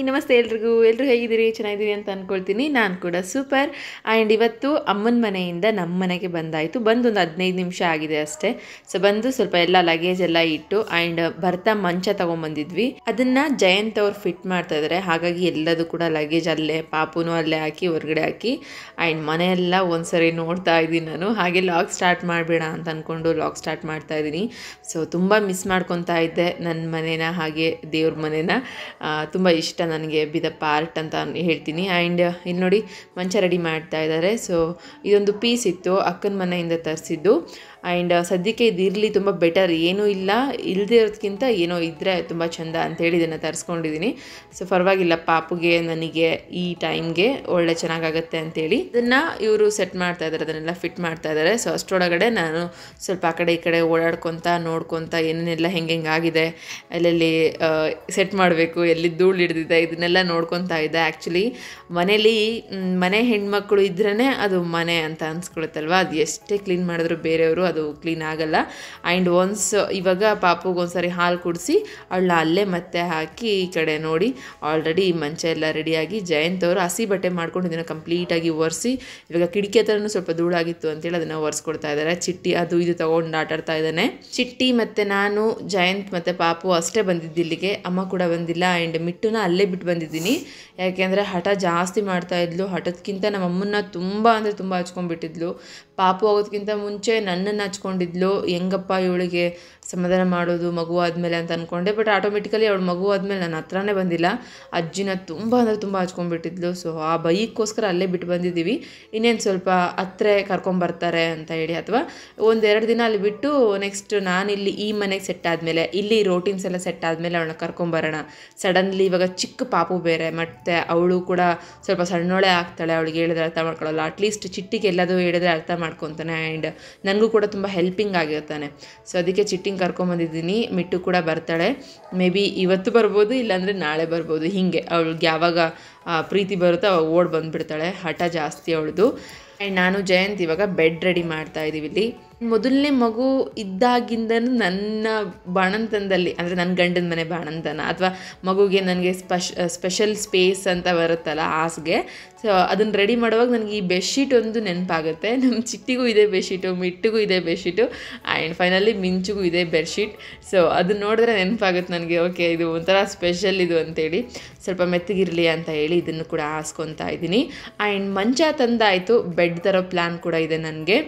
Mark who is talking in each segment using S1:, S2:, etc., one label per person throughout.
S1: ನಮಸ್ತೆ ಎಲ್ಲರೂ ಹೇಗಿದ್ದೀರಿ? ಚೆನ್ನಾಗಿದ್ದೀರಿ ಅಂತ ಅಂದ್ಕೊಳ್ತೀನಿ. ನಾನು ಕೂಡ ಸೂಪರ್. ಆ್ಯಂಡ್ ಇವತ್ತು ಅಮ್ಮನ ಮನೆಯಿಂದ ನಮ್ಮ ಮನೆಗೆ ಬಂದಾಯಿತು. ಬಂದು ಒಂದು 15 ನಿಮಿಷ ಆಗಿದೆ ಅಷ್ಟೇ. ಸೊ ಬಂದು ಸ್ವಲ್ಪ ಎಲ್ಲ ಲಗೇಜ್ ಎಲ್ಲ ಇಟ್ಟು ಆ್ಯಂಡ್ ಬರ್ತಾ ಮಂಚ ತೊಗೊಂಬಂದಿದ್ವಿ. ಅದನ್ನು ಜಯಂತ್ ಅವ್ರು ಫಿಟ್ ಮಾಡ್ತಾ ಇದ್ದಾರೆ. ಹಾಗಾಗಿ ಎಲ್ಲದು ಕೂಡ ಲಗೇಜ್ ಅಲ್ಲೇ, ಪಾಪುನೂ ಅಲ್ಲೇ ಹಾಕಿ ಹೊರಗಡೆ ಹಾಕಿ ಆ್ಯಂಡ್ ಮನೆಯೆಲ್ಲ ಒಂದ್ಸರಿ ನೋಡ್ತಾ ಇದ್ದೀನಿ ನಾನು. ಹಾಗೆ ಲಾಗ್ ಸ್ಟಾರ್ಟ್ ಮಾಡಬೇಡ ಅಂತ ಅಂದ್ಕೊಂಡು ಲಾಗ್ ಸ್ಟಾರ್ಟ್ ಮಾಡ್ತಾ ಇದ್ದೀನಿ. ಸೊ ತುಂಬ ಮಿಸ್ ಮಾಡ್ಕೊತಾ ಇದ್ದೆ ನನ್ನ ಮನೇನ, ಹಾಗೆ ದೇವ್ರ ಮನೇನ. ತುಂಬ ಇಷ್ಟ ನನಗೆ, ಬಿ ದ ಪಾರ್ಟ್ ಅಂತ ಹೇಳ್ತೀನಿ. ಆ್ಯಂಡ್ ಇಲ್ಲಿ ನೋಡಿ ಮಂಚ ರೆಡಿ ಮಾಡ್ತಾ ಇದ್ದಾರೆ. ಸೊ ಇದೊಂದು ಪೀಸ್ ಇತ್ತು ಅಕ್ಕನ ಮನೆಯಿಂದ ತರಿಸಿದ್ದು. ಆ್ಯಂಡ್ ಸದ್ಯಕ್ಕೆ ಇದಿರಲಿ, ತುಂಬ ಬೆಟರ್. ಏನೂ ಇಲ್ಲ, ಇಲ್ಲದೇ ಇರೋದಕ್ಕಿಂತ ಏನೋ ಇದ್ದರೆ ತುಂಬ ಚೆಂದ ಅಂತೇಳಿ ಇದನ್ನು ತರಿಸ್ಕೊಂಡಿದ್ದೀನಿ. ಸೊ ಪರವಾಗಿಲ್ಲ, ಪಾಪುಗೆ ನನಗೆ ಈ ಟೈಮ್ಗೆ ಒಳ್ಳೆ ಚೆನ್ನಾಗಾಗತ್ತೆ ಅಂತೇಳಿ ಇದನ್ನು ಇವರು ಸೆಟ್ ಮಾಡ್ತಾ ಇದ್ದಾರೆ, ಅದನ್ನೆಲ್ಲ ಫಿಟ್ ಮಾಡ್ತಾ ಇದ್ದಾರೆ. ಸೊ ಅಷ್ಟರೊಳಗಡೆ ನಾನು ಸ್ವಲ್ಪ ಆ ಕಡೆ ಈ ಕಡೆ ಓಡಾಡ್ಕೊತ ನೋಡ್ಕೊತ ಏನೇನೆಲ್ಲ ಹೆಂಗಾಗಿದೆ, ಎಲ್ಲೆಲ್ಲಿ ಸೆಟ್ ಮಾಡಬೇಕು, ಎಲ್ಲಿ ಧೂಳು ಹಿಡ್ದಿದೆ, ಇದನ್ನೆಲ್ಲ ನೋಡ್ಕೊತಾ ಇದ್ದೆ. ಆ್ಯಕ್ಚುಲಿ ಮನೆ ಹೆಣ್ಮಕ್ಳು ಇದ್ರೇ ಅದು ಮನೆ ಅಂತ ಅನ್ಸ್ಕೊಳುತ್ತಲ್ವ. ಅದು ಎಷ್ಟೇ ಕ್ಲೀನ್ ಮಾಡಿದ್ರು ಬೇರೆಯವರು ಅದು ಕ್ಲೀನ್ ಆಗಲ್ಲ. ಆ್ಯಂಡ್ ಇವಾಗ ಪಾಪುಗೆ ಒಂದ್ಸರಿ ಹಾಲು ಕುಡಿಸಿ ಅವಳನ್ನ ಅಲ್ಲೇ ಮತ್ತೆ ಹಾಕಿ ಈ ಕಡೆ ನೋಡಿ ಆಲ್ರೆಡಿ ಮಂಚ ಎಲ್ಲ ರೆಡಿಯಾಗಿ ಜಯಂತ್ ಅವರು ಹಸಿ ಬಟ್ಟೆ ಮಾಡ್ಕೊಂಡು ಇದನ್ನು ಕಂಪ್ಲೀಟಾಗಿ ಒರೆಸಿ, ಇವಾಗ ಕಿಟಕಿ ಹತ್ರನೂ ಸ್ವಲ್ಪ ಧೂಳಾಗಿತ್ತು ಅಂತೇಳಿ ಅದನ್ನು ಒರೆಸ್ಕೊಡ್ತಾ ಇದ್ದಾರೆ. ಚಿಟ್ಟಿ ಅದು ಇದು ತೊಗೊಂಡು ಆಟಾಡ್ತಾ ಇದ್ದಾನೆ. ಚಿಟ್ಟಿ ಮತ್ತು ನಾನು, ಜಯಂತ್ ಮತ್ತು ಪಾಪು ಅಷ್ಟೇ ಬಂದಿದ್ದು ಇಲ್ಲಿಗೆ, ಅಮ್ಮ ಕೂಡ ಬಂದಿಲ್ಲ. ಆ್ಯಂಡ್ ಮಿಟ್ಟುನ ಅಲ್ಲೇ ಬಿಟ್ಟು ಬಂದಿದ್ದೀನಿ, ಯಾಕೆಂದರೆ ಹಠ ಜಾಸ್ತಿ ಮಾಡ್ತಾ ಇದ್ಲು. ಹಠದಕ್ಕಿಂತ ನಮ್ಮ ಅಮ್ಮನ್ನ ತುಂಬ ಅಂದರೆ ತುಂಬ ಹಚ್ಕೊಂಡ್ಬಿಟ್ಟಿದ್ಲು. ಪಾಪು ಆಗೋದಕ್ಕಿಂತ ಮುಂಚೆ ನನ್ನನ್ನು ಹಚ್ಕೊಂಡಿದ್ಲು. ಹೆಂಗಪ್ಪ ಇವಳಿಗೆ ಸಮಾಧಾನ ಮಾಡೋದು ಮಗು ಆದಮೇಲೆ ಅಂತ ಅಂದ್ಕೊಂಡೆ. ಬಟ್ ಆಟೋಮೆಟಿಕಲಿ ಅವಳು ಮಗು ಆದಮೇಲೆ ನನ್ನ ಹತ್ರನೇ ಬಂದಿಲ್ಲ. ಅಜ್ಜಿನ ತುಂಬ ಅಂದರೆ ತುಂಬ ಹಚ್ಕೊಂಡ್ಬಿಟ್ಟಿದ್ಲು. ಸೊ ಆ ಬೈಕ್ಕೋಸ್ಕರ ಅಲ್ಲೇ ಬಿಟ್ಟು ಬಂದಿದ್ದೀವಿ. ಇನ್ನೇನು ಸ್ವಲ್ಪ ಹತ್ರ ಕರ್ಕೊಂಬರ್ತಾರೆ ಅಂತ ಹೇಳಿ, ಅಥವಾ 1-2 ದಿನ ಅಲ್ಲಿ ಬಿಟ್ಟು ನೆಕ್ಸ್ಟ್ ನಾನಿಲ್ಲಿ ಈ ಮನೆಗೆ ಸೆಟ್ ಆದಮೇಲೆ, ಇಲ್ಲಿ ರೋಟೀನ್ಸ್ ಎಲ್ಲ ಸೆಟ್ ಆದಮೇಲೆ ಅವಳನ್ನ ಕರ್ಕೊಂಬರೋಣ. ಸಡನ್ಲಿ ಇವಾಗ ಚಿಕ್ಕ ಪಾಪು ಬೇರೆ, ಮತ್ತು ಅವಳು ಕೂಡ ಸ್ವಲ್ಪ ಸಣ್ಣೋಳೆ ಆಗ್ತಾಳೆ. ಅವಳಿಗೆ ಹೇಳಿದ್ರೆ ಅರ್ಥ ಮಾಡ್ಕೊಳ್ಳಲ್ಲ. ಅಟ್ಲೀಸ್ಟ್ ಚಿಟ್ಟಿಗೆ ಎಲ್ಲದೂ ಹೇಳಿದ್ರೆ ಅರ್ಥ ಮಾಡ್ಕೊತಾನೆ. ಆ್ಯಂಡ್ ನನಗೂ ಕೂಡ ತುಂಬ ಹೆಲ್ಪಿಂಗ್ ಆಗಿರ್ತಾನೆ. ಸೊ ಅದಕ್ಕೆ ಚಿಟ್ಟಿಂಗ್ ಕರ್ಕೊಂಬಂದಿದ್ದೀನಿ. ಮಿಟ್ಟು ಕೂಡ ಬರ್ತಾಳೆ. ಮೇ ಬಿ ಇವತ್ತು ಬರ್ಬೋದು, ಇಲ್ಲಾಂದರೆ ನಾಳೆ ಬರ್ಬೋದು. ಹೀಗೆ ಅವಳಿಗೆ ಯಾವಾಗ ಪ್ರೀತಿ ಬರುತ್ತೋ ಅವಾಗ ಓಡ್ ಬಂದುಬಿಡ್ತಾಳೆ. ಹಠ ಜಾಸ್ತಿ ಅವಳದು. ಆ್ಯಂಡ್ ನಾನು ಜಯಂತ್ ಇವಾಗ ಬೆಡ್ ರೆಡಿ ಮಾಡ್ತಾ ಇದ್ದೀವಿ ಇಲ್ಲಿ. ಮೊದಲನೇ ಮಗು ಇದ್ದಾಗಿಂದನೂ ನನ್ನ ಬಾಣಂತನದಲ್ಲಿ, ಅಂದರೆ ನನ್ನ ಗಂಡನ ಮನೆ ಬಾಣಂತನ, ಅಥವಾ ಮಗುಗೆ ನನಗೆ ಸ್ಪೆಷಲ್ ಸ್ಪೇಸ್ ಅಂತ ಬರುತ್ತಲ್ಲ ಹಾಸಿಗೆ. ಸೊ ಅದನ್ನು ರೆಡಿ ಮಾಡುವಾಗ ನನಗೆ ಈ ಬೆಡ್ಶೀಟ್ ಒಂದು ನೆನಪಾಗುತ್ತೆ. ನಮ್ಮ ಚಿಟ್ಟಿಗೂ ಇದೆ ಬೆಡ್ಶೀಟು, ಮಿಟ್ಟಿಗೂ ಇದೆ ಬೆಡ್ಶೀಟು, ಆ್ಯಂಡ್ ಫೈನಲಿ ಮಿಂಚಿಗೂ ಇದೆ ಬೆಡ್ಶೀಟ್. ಸೊ ಅದನ್ನ ನೋಡಿದ್ರೆ ನೆನಪಾಗುತ್ತೆ ನನಗೆ, ಓಕೆ ಇದು ಒಂಥರ ಸ್ಪೆಷಲ್ ಇದು ಅಂತೇಳಿ. ಸ್ವಲ್ಪ ಮೆತ್ತಗಿರಲಿ ಅಂತ ಹೇಳಿ ಇದನ್ನು ಕೂಡ ಹಾಸ್ಕೊತಾ ಇದ್ದೀನಿ. ಆ್ಯಂಡ್ ಮಂಚ ತಂದಾಯಿತು, ಬೆಡ್ ತರೋ ಪ್ಲ್ಯಾನ್ ಕೂಡ ಇದೆ ನನಗೆ.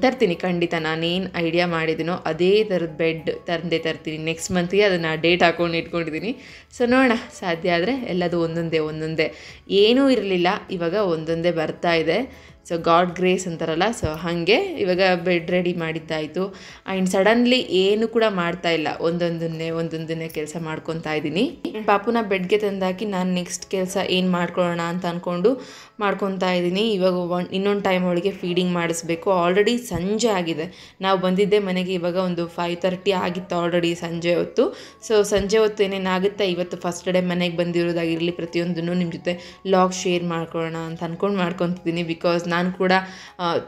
S1: ತರ್ತೀನಿ ಖಂಡಿತ. ನಾನೇನು ಐಡಿಯಾ ಮಾಡಿದ್ದೀನೋ ಅದೇ ಥರದ ಬೆಡ್ ತರ್ತೀನಿ. ನೆಕ್ಸ್ಟ್ ಮಂತ್ಗೆ ಅದನ್ನು ಡೇಟ್ ಹಾಕೊಂಡು ಇಟ್ಕೊಂಡಿದ್ದೀನಿ. ಸೊ ನೋಡೋಣ, ಸಾಧ್ಯ ಆದರೆ ಎಲ್ಲದು ಒಂದೊಂದೇ ಏನೂ ಇರಲಿಲ್ಲ, ಇವಾಗ ಒಂದೊಂದೇ ಬರ್ತಾ ಇದೆ. ಸೊ ಗಾಡ್ ಗ್ರೇಸ್ ಅಂತಾರಲ್ಲ, ಸೊ ಹಾಗೆ ಇವಾಗ ಬೆಡ್ ರೆಡಿ ಮಾಡಿದ್ದಾಯಿತು. ಆ್ಯಂಡ್ ಸಡನ್ಲಿ ಏನು ಕೂಡ ಮಾಡ್ತಾ ಇಲ್ಲ, ಒಂದೊಂದನ್ನೇ ಕೆಲಸ ಮಾಡ್ಕೊತಾ ಇದ್ದೀನಿ. ಪಾಪುನ ಬೆಡ್ಗೆ ತಂದಾಕಿ ನಾನು ನೆಕ್ಸ್ಟ್ ಕೆಲಸ ಏನು ಮಾಡ್ಕೊಳ್ಳೋಣ ಅಂತ ಅಂದ್ಕೊಂಡು ಮಾಡ್ಕೊತಾ ಇದ್ದೀನಿ. ಇವಾಗ ಇನ್ನೊಂದು ಟೈಮ್ ಅವಳಿಗೆ ಫೀಡಿಂಗ್ ಮಾಡಿಸ್ಬೇಕು. ಆಲ್ರೆಡಿ ಸಂಜೆ ಆಗಿದೆ, ನಾವು ಬಂದಿದ್ದೆ ಮನೆಗೆ ಇವಾಗ ಒಂದು 5:30 ಆಗಿತ್ತು ಆಲ್ರೆಡಿ ಸಂಜೆ ಹೊತ್ತು. ಸೊ ಸಂಜೆ ಹೊತ್ತು ಏನೇನಾಗುತ್ತೆ, ಇವತ್ತು ಫಸ್ಟ್ ಡೇ ಮನೆಗೆ ಬಂದಿರೋದಾಗಿರಲಿ ಪ್ರತಿಯೊಂದನ್ನು ನಿಮ್ಮ ಜೊತೆ ಲಾಗ್ ಶೇರ್ ಮಾಡ್ಕೊಳ್ಳೋಣ ಅಂತ ಅಂದ್ಕೊಂಡು ಮಾಡ್ಕೊತಿದ್ದೀನಿ. ಬಿಕಾಸ್ ನಾನು ಕೂಡ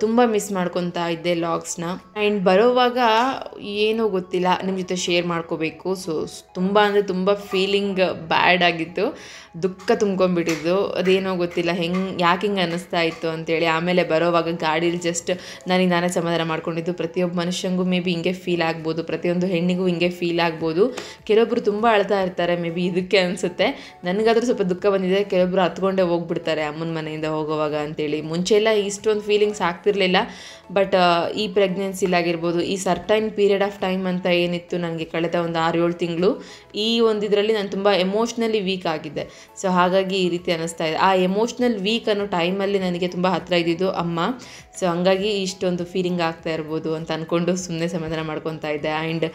S1: ತುಂಬ ಮಿಸ್ ಮಾಡ್ಕೊತಾ ಇದ್ದೆ ಲಾಗ್ಸ್ನ. ಆ್ಯಂಡ್ ಬರೋವಾಗ ಏನೋ ಗೊತ್ತಿಲ್ಲ, ನಿಮ್ಮ ಜೊತೆ ಶೇರ್ ಮಾಡ್ಕೋಬೇಕು. ಸೊ ತುಂಬ ಅಂದರೆ ತುಂಬ ಫೀಲಿಂಗ್ ಬ್ಯಾಡ್ ಆಗಿತ್ತು, ದುಃಖ ತುಂಬ್ಕೊಂಡ್ಬಿಟ್ಟಿದ್ದು. ಅದೇನೋ ಗೊತ್ತಿಲ್ಲ ಯಾಕೆ ಹಿಂಗೆ ಅನ್ನಿಸ್ತಾ ಇತ್ತು ಅಂತೇಳಿ. ಆಮೇಲೆ ಬರೋವಾಗ ಗಾಡೀಲಿ ಜಸ್ಟ್ ನಾನೇ ಸಮಾಧಾನ ಮಾಡ್ಕೊಂಡಿದ್ದು. ಪ್ರತಿಯೊಬ್ಬ ಮನುಷ್ಯಂಗೂ ಮೇ ಬಿ ಹಿಂಗೆ ಫೀಲ್ ಆಗ್ಬೋದು, ಪ್ರತಿಯೊಂದು ಹೆಣ್ಣಿಗೂ ಹಿಂಗೆ ಫೀಲ್ ಆಗ್ಬೋದು. ಕೆಲವೊಬ್ಬರು ತುಂಬ ಅಳ್ತಾ ಇರ್ತಾರೆ, ಮೇ ಬಿ ಇದಕ್ಕೆ ಅನಿಸುತ್ತೆ. ನನಗಾದರೂ ಸ್ವಲ್ಪ ದುಃಖ ಬಂದಿದೆ. ಕೆಲವೊಬ್ಬರು ಹತ್ಕೊಂಡೇ ಹೋಗ್ಬಿಡ್ತಾರೆ ಅಮ್ಮನ ಮನೆಯಿಂದ ಹೋಗೋವಾಗ ಅಂತೇಳಿ. ಮುಂಚೆಲ್ಲ ಇಷ್ಟೊಂದು ಫೀಲಿಂಗ್ಸ್ ಆಗ್ತಿರ್ಲಿಲ್ಲ. ಬಟ್ ಈ ಪ್ರೆಗ್ನೆನ್ಸಿಲಾಗಿರ್ಬೋದು, ಈ ಸರ್ಟೈನ್ ಪೀರಿಯಡ್ ಆಫ್ ಟೈಮ್ ಅಂತ ಏನಿತ್ತು ನನಗೆ ಕಳೆದ ಒಂದು 6-7 ತಿಂಗಳು, ಈ ಇದರಲ್ಲಿ ನಾನು ತುಂಬ ಎಮೋಷ್ನಲಿ ವೀಕ್ ಆಗಿದ್ದೆ. ಸೊ ಹಾಗಾಗಿ ಈ ರೀತಿ ಅನ್ನಿಸ್ತಾ ಇದೆ. ಆ ಎಮೋಷ್ನಲ್ ವೀಕ್ ಅನ್ನೋ ಟೈಮಲ್ಲಿ ನನಗೆ ತುಂಬ ಹತ್ತಿರ ಇದ್ದಿದ್ದು ಅಮ್ಮ. ಸೊ ಹಂಗಾಗಿ ಇಷ್ಟೊಂದು ಫೀಲಿಂಗ್ ಆಗ್ತಾ ಇರ್ಬೋದು ಅಂತ ಅಂದ್ಕೊಂಡು ಸುಮ್ಮನೆ ಸಮಾಧಾನ ಮಾಡ್ಕೊತಾ ಇದ್ದೆ. ಆ್ಯಂಡ್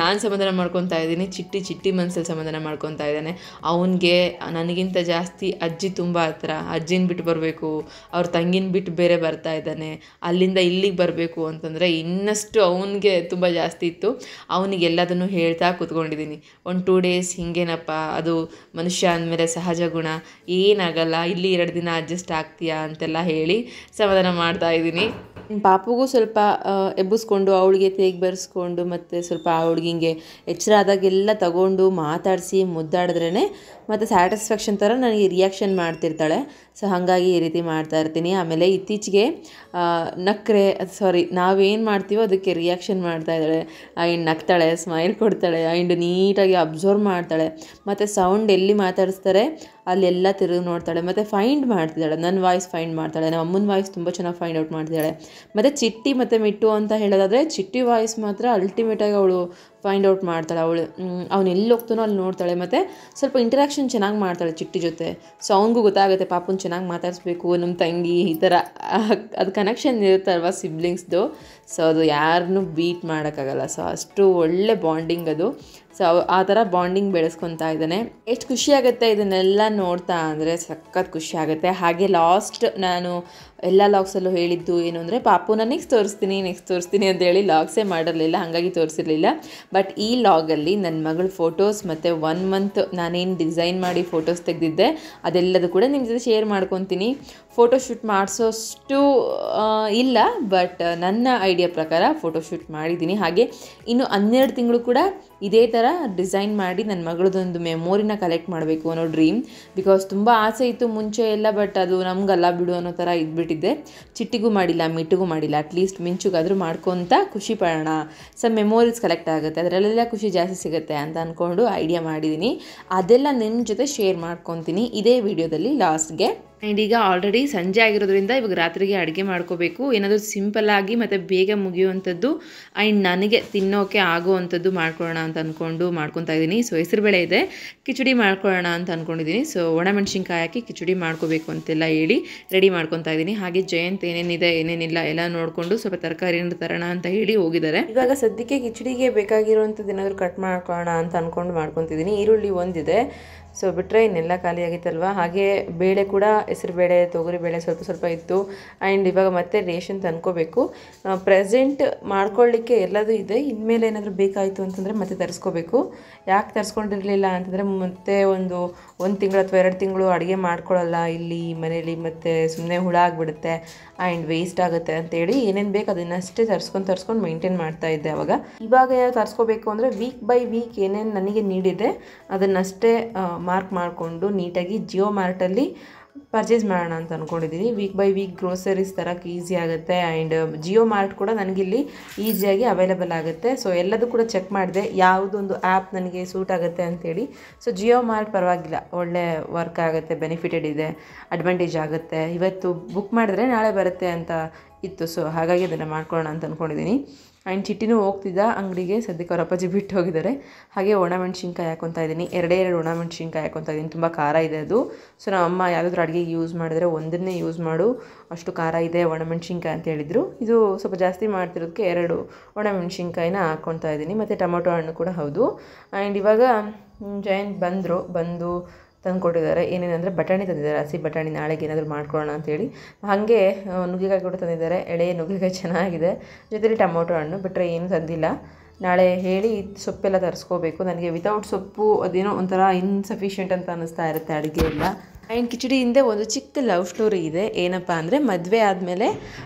S1: ನಾನು ಸಮಾಧಾನ ಮಾಡ್ಕೊತಾ ಇದ್ದೀನಿ. ಚಿಟ್ಟಿ ಮನಸ್ಸಲ್ಲಿ ಸಮಾಧಾನ ಮಾಡ್ಕೊತಾ ಇದ್ದಾನೆ. ಅವನಿಗೆ ನನಗಿಂತ ಜಾಸ್ತಿ ಅಜ್ಜಿ ತುಂಬ ಹತ್ರ. ಅಜ್ಜಿನ ಬಿಟ್ಟು ಬರಬೇಕು, ಅವ್ರ ತಂಗಿನ ಬಿಟ್ಟು ಬೇರೆ ಬರ್ತಾ ಇದ್ದಾನೆ. ಅಲ್ಲಿಂದ ಅಲ್ಲಿಂದ ಇಲ್ಲಿಗೆ ಬರಬೇಕು ಅಂತಂದರೆ ಇನ್ನಷ್ಟು ಅವನಿಗೆ ತುಂಬ ಜಾಸ್ತಿ ಇತ್ತು. ಅವನಿಗೆ ಎಲ್ಲದನ್ನು ಹೇಳ್ತಾ ಕೂತ್ಕೊಂಡಿದ್ದೀನಿ. ಒಂದು 2 ಡೇಸ್ ಹಿಂಗೇನಪ್ಪ, ಅದು ಮನುಷ್ಯ ಅಂದಮೇಲೆ ಸಹಜ ಗುಣ, ಏನಾಗಲ್ಲ, ಇಲ್ಲಿ 2 ದಿನ ಅಡ್ಜಸ್ಟ್ ಆಗ್ತೀಯಾ ಅಂತೆಲ್ಲ ಹೇಳಿ ಸಮಾಧಾನ ಮಾಡ್ತಾಯಿದ್ದೀನಿ. ಪಾಪುಗೂ ಸ್ವಲ್ಪ ಎಬ್ಬಿಸ್ಕೊಂಡು ಅವಳಿಗೆ ತೇಗಿ ಬರೆಸ್ಕೊಂಡು ಮತ್ತು ಸ್ವಲ್ಪ ಅವಳಿಗೆ ಹಿಂಗೆ ಎಚ್ಚರ ಆದಾಗೆಲ್ಲ ತಗೊಂಡು ಮಾತಾಡಿಸಿ ಮುದ್ದಾಡಿದ್ರೇ ಮತ್ತು ಸ್ಯಾಟಿಸ್ಫ್ಯಾಕ್ಷನ್ ಥರ ನನಗೆ ರಿಯಾಕ್ಷನ್ ಮಾಡ್ತಿರ್ತಾಳೆ. ಸೊ ಹಾಗಾಗಿ ಈ ರೀತಿ ಮಾಡ್ತಾ ಇರ್ತೀನಿ. ಆಮೇಲೆ ಇತ್ತೀಚೆಗೆ ನಾವೇನು ಮಾಡ್ತೀವೋ ಅದಕ್ಕೆ ರಿಯಾಕ್ಷನ್ ಮಾಡ್ತಾ ಇದ್ದಾಳೆ. ಆ್ಯಂಡ್ ನಗ್ತಾಳೆ, ಸ್ಮೈಲ್ ಕೊಡ್ತಾಳೆ, ಆ್ಯಂಡ್ ನೀಟಾಗಿ ಅಬ್ಸರ್ವ್ ಮಾಡ್ತಾಳೆ. ಮತ್ತು ಸೌಂಡ್ ಎಲ್ಲಿ ಮಾತಾಡಿಸ್ತಾರೆ ಅಲ್ಲೆಲ್ಲ ತಿರುಗಿ ನೋಡ್ತಾಳೆ. ಮತ್ತು ಫೈಂಡ್ ಮಾಡ್ತಿದ್ದಾಳೆ, ನನ್ನ ವಾಯ್ಸ್ ಫೈಂಡ್ ಮಾಡ್ತಾಳೆ. ನಮ್ಮ ಅಮ್ಮನ ವಾಯ್ಸ್ ತುಂಬ ಚೆನ್ನಾಗಿ ಫೈಂಡ್ ಔಟ್ ಮಾಡ್ತಿದ್ದಾಳೆ. ಮತ್ತು ಚಿಟ್ಟಿ ಮತ್ತು ಮಿಟ್ಟು ಅಂತ ಹೇಳೋದಾದರೆ ಚಿಟ್ಟಿ ವಾಯ್ಸ್ ಮಾತ್ರ ಅಲ್ಟಿಮೇಟಾಗಿ ಅವಳು ಫೈಂಡ್ ಔಟ್ ಮಾಡ್ತಾಳೆ. ಅವ್ನು ಎಲ್ಲಿ ಹೋಗ್ತಾನೋ ಅಲ್ಲಿ ನೋಡ್ತಾಳೆ. ಮತ್ತು ಸ್ವಲ್ಪ ಇಂಟರಾಕ್ಷನ್ ಚೆನ್ನಾಗಿ ಮಾಡ್ತಾಳೆ ಚಿಟ್ಟಿ ಜೊತೆ. ಸೊ ಅವನಿಗೂ ಗೊತ್ತಾಗುತ್ತೆ ಪಾಪುನ ಚೆನ್ನಾಗಿ ಮಾತಾಡಿಸ್ಬೇಕು, ನಮ್ಮ ತಂಗಿ ಈ ಥರ ಅದು ಕನೆಕ್ಷನ್ ಇರುತ್ತಲ್ವ ಸಿಬ್ಲಿಂಗ್ಸ್ದು. ಸೊ ಅದು ಯಾರನ್ನೂ ಬೀಟ್ ಮಾಡೋಕ್ಕಾಗಲ್ಲ. ಸೊ ಅಷ್ಟು ಒಳ್ಳೆ ಬಾಂಡಿಂಗ್ ಅದು. ಸೊ ಆ ಥರ ಬಾಂಡಿಂಗ್ ಬೆಳೆಸ್ಕೊತಾ ಇದ್ದಾನೆ. ಎಷ್ಟು ಖುಷಿ ಆಗುತ್ತೆ ಇದನ್ನೆಲ್ಲ ನೋಡ್ತಾ ಅಂದರೆ, ಸಖತ್ ಖುಷಿ ಆಗುತ್ತೆ. ಹಾಗೆ ಲಾಸ್ಟ್ ನಾನು ಎಲ್ಲ ಲಾಗ್ಸಲ್ಲೂ ಹೇಳಿದ್ದು ಏನು ಅಂದರೆ, ಪಾಪುನ ನೆಕ್ಸ್ಟ್ ತೋರಿಸ್ತೀನಿ ಅಂತೇಳಿ ಲಾಗ್ಸೇ ಮಾಡಿರಲಿಲ್ಲ, ಹಾಗಾಗಿ ತೋರಿಸಿರಲಿಲ್ಲ. ಬಟ್ ಈ ಲಾಗಲ್ಲಿ ನನ್ನ ಮಗಳ ಫೋಟೋಸ್ ಮತ್ತು 1 ಮಂತ್ ನಾನೇನು ಡಿಸೈನ್ ಮಾಡಿ ಫೋಟೋಸ್ ತೆಗೆದಿದ್ದೆ ಅದೆಲ್ಲದು ಕೂಡ ನಿಮ್ಮ ಜೊತೆ ಶೇರ್ ಮಾಡ್ಕೊತೀನಿ. ಫೋಟೋಶೂಟ್ ಮಾಡಿಸೋಷ್ಟು ಇಲ್ಲ, ಬಟ್ ನನ್ನ ಐಡಿಯಾ ಪ್ರಕಾರ ಫೋಟೋಶೂಟ್ ಮಾಡಿದ್ದೀನಿ. ಹಾಗೆ ಇನ್ನು 12 ತಿಂಗಳು ಕೂಡ ಇದೇ ಥರ ಡಿಸೈನ್ ಮಾಡಿ ನನ್ನ ಮಗಳದೊಂದು ಮೆಮೊರಿನ ಕಲೆಕ್ಟ್ ಮಾಡಬೇಕು ಅನ್ನೋ ಡ್ರೀಮ್. ಬಿಕಾಸ್ ತುಂಬ ಆಸೆ ಇತ್ತು ಮುಂಚೆ ಎಲ್ಲ, ಬಟ್ ಅದು ನಮಗಲ್ಲ ಬಿಡು ಅನ್ನೋ ಥರ ಇದ್ಬಿಟ್ಟಿದ್ದೆ. ಚಿಟ್ಟಿಗೂ ಮಾಡಿಲ್ಲ, ಮಿಟ್ಟಿಗೂ ಮಾಡಿಲ್ಲ. ಅಟ್ಲೀಸ್ಟ್ ಮಿಂಚುಗಾದರೂ ಮಾಡ್ಕೊತ ಖುಷಿ ಪಡೋಣ, ಸಮ್ ಮೆಮೊರೀಸ್ ಕಲೆಕ್ಟ್ ಆಗುತ್ತೆ, ಅದರಲ್ಲೆಲ್ಲ ಖುಷಿ ಜಾಸ್ತಿ ಸಿಗುತ್ತೆ ಅಂತ ಅಂದ್ಕೊಂಡು ಐಡಿಯಾ ಮಾಡಿದ್ದೀನಿ. ಅದೆಲ್ಲ ನಿಮ್ಮ ಜೊತೆ ಶೇರ್ ಮಾಡ್ಕೊತೀನಿ ಇದೇ ವಿಡಿಯೋದಲ್ಲಿ ಲಾಸ್ಟ್ಗೆ. ಆ್ಯಂಡ್ ಈಗ ಆಲ್ರೆಡಿ ಸಂಜೆ ಆಗಿರೋದ್ರಿಂದ ಇವಾಗ ರಾತ್ರಿಗೆ ಅಡುಗೆ ಮಾಡ್ಕೋಬೇಕು. ಏನಾದರೂ ಸಿಂಪಲ್ಲಾಗಿ ಮತ್ತು ಬೇಗ ಮುಗಿಯುವಂಥದ್ದು ಆ್ಯಂಡ್ ನನಗೆ ತಿನ್ನೋಕೆ ಆಗುವಂಥದ್ದು ಮಾಡ್ಕೊಳ್ಳೋಣ ಅಂತ ಅಂದ್ಕೊಂಡು ಮಾಡ್ಕೊತಾ ಇದ್ದೀನಿ. ಸೊ ಹೆಸರುಬೇಳೆ ಇದೆ, ಕಿಚಡಿ ಮಾಡ್ಕೊಳ್ಳೋಣ ಅಂತ ಅಂದ್ಕೊಂಡಿದ್ದೀನಿ. ಸೊ ಒಣಮೆಣ್ಸಿನ್ಕಾಯಿ ಹಾಕಿ ಕಿಚಡಿ ಮಾಡ್ಕೋಬೇಕು ಅಂತೆಲ್ಲ ಹೇಳಿ ರೆಡಿ ಮಾಡ್ಕೊತಾ ಇದ್ದೀನಿ. ಹಾಗೆ ಜಯಂತ್ ಏನೇನಿದೆ ಏನೇನಿಲ್ಲ ಎಲ್ಲ ನೋಡಿಕೊಂಡು ಸ್ವಲ್ಪ ತರಕಾರಿ ಏನಾದ್ರು ತರೋಣ ಅಂತ ಹೇಳಿ ಹೋಗಿದ್ದಾರೆ. ಇವಾಗ ಸದ್ಯಕ್ಕೆ ಕಿಚಡಿಗೆ ಬೇಕಾಗಿರುವಂಥದ್ದು ಏನಾದರೂ ಕಟ್ ಮಾಡ್ಕೊಳ್ಳೋಣ ಅಂತ ಅಂದ್ಕೊಂಡು ಮಾಡ್ಕೊತಿದ್ದೀನಿ. ಈರುಳ್ಳಿ ಒಂದಿದೆ, ಸೊ ಬಿಟ್ಟರೆ ಇನ್ನೆಲ್ಲ ಖಾಲಿ ಆಗಿತ್ತಲ್ವ. ಹಾಗೆ ಬೇಳೆ ಕೂಡ ಹೆಸರುಬೇಳೆ ತೊಗರಿಬೇಳೆ ಸ್ವಲ್ಪ ಇತ್ತು. ಆ್ಯಂಡ್ ಇವಾಗ ಮತ್ತೆ ರೇಷನ್ ತಂದ್ಕೋಬೇಕು. ಪ್ರೆಸೆಂಟ್ ಮಾಡ್ಕೊಳ್ಳಿಕ್ಕೆ ಎಲ್ಲದೂ ಇದೆ. ಇನ್ಮೇಲೆ ಏನಾದರೂ ಬೇಕಾಯಿತು ಅಂತಂದರೆ ಮತ್ತೆ ತರಿಸ್ಕೋಬೇಕು. ಯಾಕೆ ತರಿಸ್ಕೊಂಡಿರಲಿಲ್ಲ ಅಂತಂದರೆ ಮತ್ತೆ ಒಂದು ತಿಂಗಳು ಅಥವಾ 2 ತಿಂಗಳು ಅಡುಗೆ ಮಾಡ್ಕೊಳ್ಳಲ್ಲ ಇಲ್ಲಿ ಮನೇಲಿ, ಮತ್ತು ಸುಮ್ಮನೆ ಹುಳ ಆಗಿಬಿಡುತ್ತೆ ಆ್ಯಂಡ್ ವೇಸ್ಟ್ ಆಗುತ್ತೆ ಅಂತೇಳಿ ಏನೇನು ಬೇಕು ಅದನ್ನಷ್ಟೇ ತರಿಸ್ಕೊಂಡು ಮೇಂಟೈನ್ ಮಾಡ್ತಾಯಿದ್ದೆ ಅವಾಗ. ಇವಾಗ ತರಿಸ್ಕೋಬೇಕು ಅಂದರೆ ವೀಕ್ ಬೈ ವೀಕ್ ಏನೇನು ನನಗೆ ನೀಡಿದೆ ಅದನ್ನಷ್ಟೇ ಮಾರ್ಕ್ ಮಾಡಿಕೊಂಡು ನೀಟಾಗಿ ಜಿಯೋ ಮಾರ್ಟಲ್ಲಿ ಪರ್ಚೇಸ್ ಮಾಡೋಣ ಅಂತ ಅಂದ್ಕೊಂಡಿದ್ದೀನಿ. ವೀಕ್ ಬೈ ವೀಕ್ ಗ್ರೋಸರೀಸ್ ತರೋಕ್ಕೆ ಈಸಿ ಆಗುತ್ತೆ. ಆ್ಯಂಡ್ ಜಿಯೋ ಮಾರ್ಟ್ ಕೂಡ ನನಗಿಲ್ಲಿ ಈಸಿಯಾಗಿ ಅವೈಲೇಬಲ್ ಆಗುತ್ತೆ. ಸೊ ಎಲ್ಲದೂ ಕೂಡ ಚೆಕ್ ಮಾಡಿದೆ ಯಾವುದೊಂದು ಆ್ಯಪ್ ನನಗೆ ಸೂಟ್ ಆಗುತ್ತೆ ಅಂಥೇಳಿ. ಸೊ ಜಿಯೋ ಮಾರ್ಟ್ ಪರವಾಗಿಲ್ಲ, ಒಳ್ಳೆ ವರ್ಕ್ ಆಗುತ್ತೆ, ಬೆನಿಫಿಟೆಡ್ ಇದೆ, ಅಡ್ವಾಂಟೇಜ್ ಆಗುತ್ತೆ. ಇವತ್ತು ಬುಕ್ ಮಾಡಿದ್ರೆ ನಾಳೆ ಬರುತ್ತೆ ಅಂತ ಇತ್ತು. ಸೊ ಹಾಗಾಗಿ ಅದನ್ನು ಮಾಡ್ಕೊಳ್ಳೋಣ ಅಂತ ಅಂದ್ಕೊಂಡಿದ್ದೀನಿ. ಆ್ಯಂಡ್ ಚಿಟ್ಟಿನೂ ಹೋಗ್ತಿದ್ದ ಅಂಗಡಿಗೆ, ಸದ್ಯಕ್ಕೆ ಅವ್ರ ಅಪ್ಪಾಜಿ ಬಿಟ್ಟು ಹೋಗಿದ್ದಾರೆ. ಹಾಗೆ ಒಣಮೆಣ್ಸಿನ್ಕಾಯಿ ಹಾಕ್ಕೊತಾ ಇದ್ದೀನಿ, 2 ಒಣಮೆಣ್ಸಿನ್ಕಾಯಿ ಹಾಕ್ಕೊತಾ ಇದ್ದೀನಿ. ತುಂಬ ಖಾರ ಇದೆ ಅದು. ಸೊ ನಮ್ಮ ಅಮ್ಮ ಯಾವುದಾದ್ರೂ ಅಡುಗೆಗೆ ಯೂಸ್ ಮಾಡಿದ್ರೆ ಒಂದನ್ನೇ ಯೂಸ್ ಮಾಡು, ಅಷ್ಟು ಖಾರ ಇದೆ ಒಣಮೆಣ್ಸಿನ್ಕಾಯಿ ಅಂತ ಹೇಳಿದರು. ಇದು ಸ್ವಲ್ಪ ಜಾಸ್ತಿ ಮಾಡ್ತಿರೋದಕ್ಕೆ 2 ಒಣಮೆಣ್ಸಿನ್ಕಾಯಿನ ಹಾಕ್ಕೊತಾ ಇದ್ದೀನಿ. ಮತ್ತು ಟೊಮೊಟೊ ಹಣ್ಣು ಕೂಡ ಹೌದು. ಆ್ಯಂಡ್ ಇವಾಗ ಜಯಂತ್ ಬಂದು ತಂದುಕೊಟ್ಟಿದ್ದಾರೆ. ಏನೇನಂದರೆ ಬಟಾಣಿ ತಂದಿದ್ದಾರೆ, ಹಸಿ ಬಟಾಣಿ, ನಾಳೆಗೆ ಏನಾದರೂ ಮಾಡ್ಕೊಳ್ಳೋಣ ಅಂತೇಳಿ. ಹಾಗೆ ನುಗ್ಗೆಕಾಯಿ ಕೂಡ ತಂದಿದ್ದಾರೆ, ಎಳೆ ನುಗ್ಗೆಕಾಯಿ ಚೆನ್ನಾಗಿದೆ, ಜೊತೆಲಿ ಟೊಮೊಟೊ ಹಣ್ಣು. ಬಿಟ್ಟರೆ ಏನೂ ತಂದಿಲ್ಲ. ನಾಳೆ ಹೇಳಿ ಸೊಪ್ಪೆಲ್ಲ ತರಿಸ್ಕೋಬೇಕು. ನನಗೆ ವಿತೌಟ್ ಸೊಪ್ಪು ಅದೇನೋ ಒಂಥರ ಇನ್ಸಫಿಷಿಯೆಂಟ್ ಅಂತ ಅನ್ನಿಸ್ತಾ ಇರುತ್ತೆ ಅಡುಗೆ ಎಲ್ಲ. ಆ್ಯಂಡ್ ಕಿಚಡಿ ಹಿಂದೆ ಒಂದು ಚಿಕ್ಕ ಲವ್ ಸ್ಟೋರಿ ಇದೆ. ಏನಪ್ಪ ಅಂದರೆ, ಮದುವೆ ಆದಮೇಲೆ